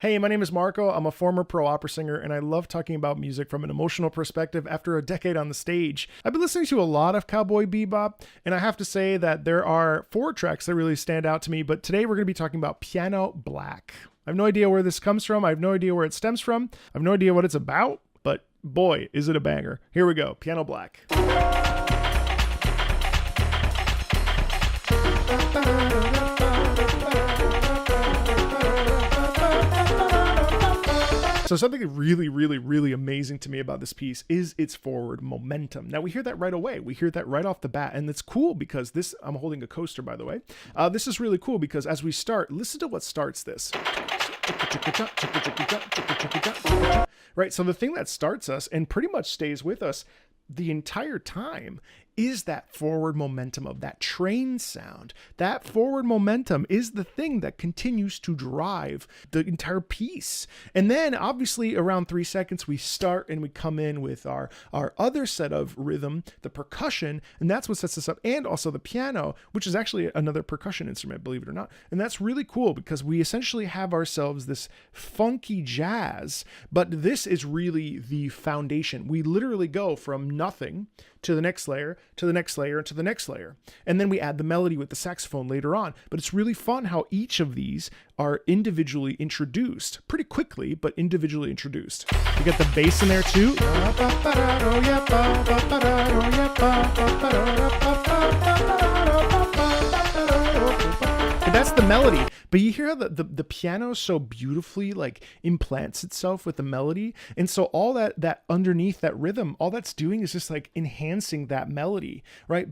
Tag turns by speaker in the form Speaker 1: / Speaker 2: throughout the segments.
Speaker 1: Hey, my name is Marco. I'm a former pro opera singer, and I love talking about music from an emotional perspective after a decade on the stage. I've been listening to a lot of Cowboy Bebop, and I have to say that there are 4 tracks that really stand out to me, but today we're going to be talking about Piano Black. I have no idea where this comes from. I have no idea where it stems from. I have no idea what it's about, but boy, is it a banger. Here we go, Piano Black. So something really amazing to me about this piece is its forward momentum. Now we hear that right away. We hear that right off the bat, and it's cool because this, I'm holding a coaster by the way. This is really cool because as we start, listen to what starts this. Right, so the thing that starts us and pretty much stays with us the entire time is that forward momentum of that train sound. That forward momentum is the thing that continues to drive the entire piece. And then obviously around 3 seconds, we start and we come in with our other set of rhythm, the percussion, and that's what sets us up. And also the piano, which is actually another percussion instrument, believe it or not. And that's really cool because we essentially have ourselves this funky jazz, but this is really the foundation. We literally go from nothing to the next layer, to the next layer, and to the next layer. And then we add the melody with the saxophone later on. But it's really fun how each of these are individually introduced, pretty quickly, but individually introduced. You get the bass in there too. And that's the melody. But you hear how the piano so beautifully like implants itself with the melody. And so all that underneath that rhythm, all that's doing is just like enhancing that melody, right?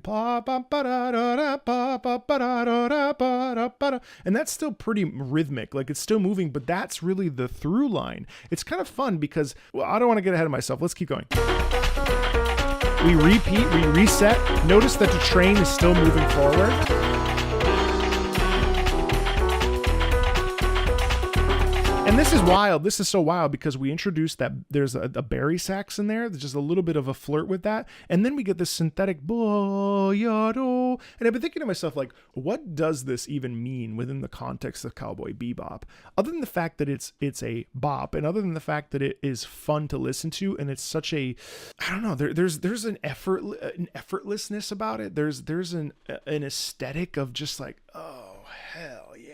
Speaker 1: And that's still pretty rhythmic, like it's still moving, but that's really the through line. It's kind of fun because, well, I don't want to get ahead of myself. Let's keep going. We repeat, we reset. Notice that the train is still moving forward. And this is wild. This is so wild because we introduced that there's a bari sax in there. There's just a little bit of a flirt with that. And then we get this synthetic boyado. And I've been thinking to myself, like, what does this even mean within the context of Cowboy Bebop? Other than the fact that it's a bop, and other than the fact that it is fun to listen to, and it's such a, I don't know, there's an effortlessness about it. There's an aesthetic of just like, oh, hell yeah.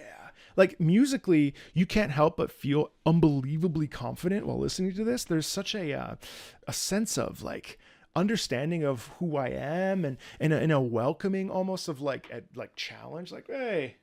Speaker 1: Like musically, you can't help but feel unbelievably confident while listening to this. There's such a sense of like understanding of who I am and a welcoming almost of like challenge, like, hey,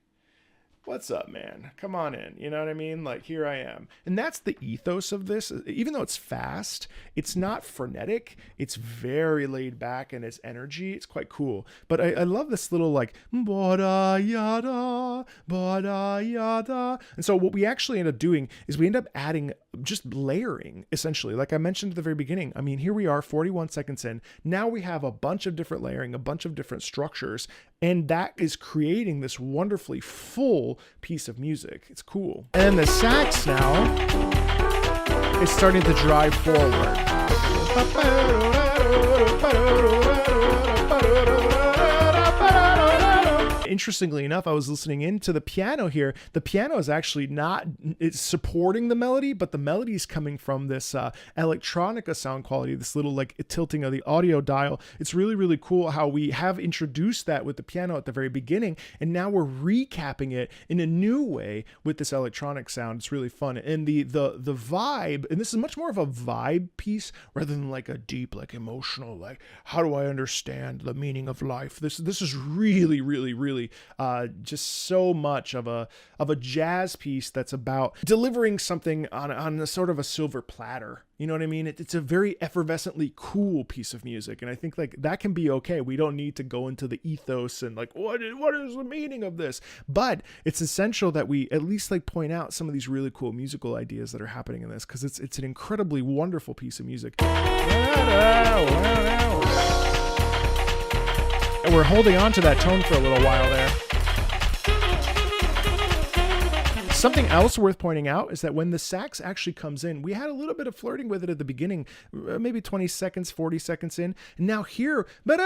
Speaker 1: what's up, man? Come on in. You know what I mean? Like, here I am. And that's the ethos of this. Even though it's fast, it's not frenetic. It's very laid back in its energy. It's quite cool. But I love this little like, bada yada, bada yada. And so what we actually end up doing is we end up adding just layering, essentially. Like I mentioned at the very beginning, I mean, here we are 41 seconds in. Now we have a bunch of different layering, a bunch of different structures, and that is creating this wonderfully full piece of music. It's cool. And then the sax now is starting to drive forward. Interestingly enough, I was listening into the piano here. The piano is actually not, it's supporting the melody, but the melody is coming from this electronica sound quality, this little like tilting of the audio dial. It's really cool how we have introduced that with the piano at the very beginning, and now we're recapping it in a new way with this electronic sound. It's really fun. And the vibe, and this is much more of a vibe piece rather than like a deep, like emotional, like how do I understand the meaning of life? This is really just so much of a jazz piece that's about delivering something on a sort of a silver platter. You know what I mean? It's a very effervescently cool piece of music. And I think like that can be okay. We don't need to go into the ethos and like, what is the meaning of this? But it's essential that we at least like point out some of these really cool musical ideas that are happening in this, because it's an incredibly wonderful piece of music. And we're holding on to that tone for a little while there. Something else worth pointing out is that when the sax actually comes in, we had a little bit of flirting with it at the beginning, maybe 20 seconds, 40 seconds in. And now here, and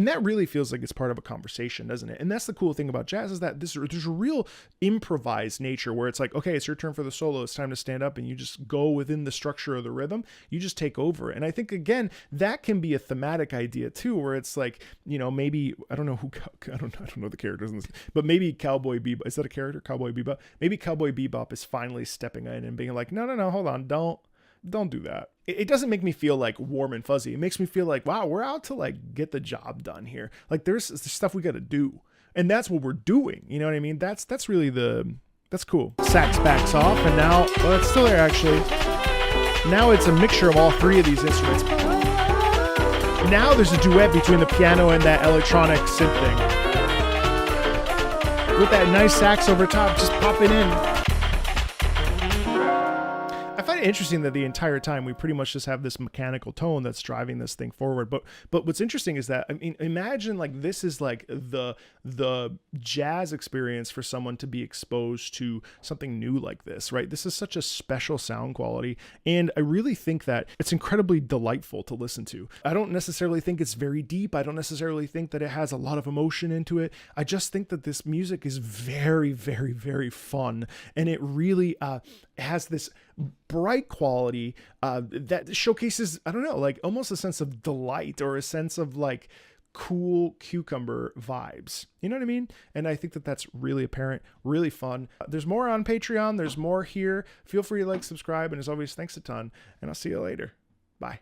Speaker 1: that really feels like it's part of a conversation, doesn't it? And that's the cool thing about jazz, is that there's a real improvised nature where it's like, okay, it's your turn for the solo. It's time to stand up, and you just go within the structure of the rhythm. You just take over. And I think, again, that can be a thematic idea too, where it's like, you know, maybe, I don't know the characters in this, but maybe Cowboy Bebop, is that a character? Cowboy Bebop? Maybe Cowboy Bebop is finally stepping in and being like, no, hold on, don't do that. It doesn't make me feel like warm and fuzzy. It makes me feel like, wow, we're out to like get the job done here. Like there's stuff we got to do, and that's what we're doing. You know what I mean? That's really that's cool. Sax backs off, and now, well, it's still there actually. Now it's a mixture of all three of these instruments. Now there's a duet between the piano and that electronic synth thing, with that nice sax over top just popping in. I find it interesting that the entire time we pretty much just have this mechanical tone that's driving this thing forward. But what's interesting is that, I mean, imagine like this is like the jazz experience for someone to be exposed to something new like this, right? This is such a special sound quality, and I really think that it's incredibly delightful to listen to. I don't necessarily think it's very deep. I don't necessarily think that it has a lot of emotion into it. I just think that this music is very, very, very fun, and it really has this bright quality that showcases, I don't know, like almost a sense of delight or a sense of like cool cucumber vibes. You know what I mean? And I think that that's really apparent, really fun. There's more on Patreon. There's more here. Feel free to like, subscribe. And as always, thanks a ton. And I'll see you later. Bye.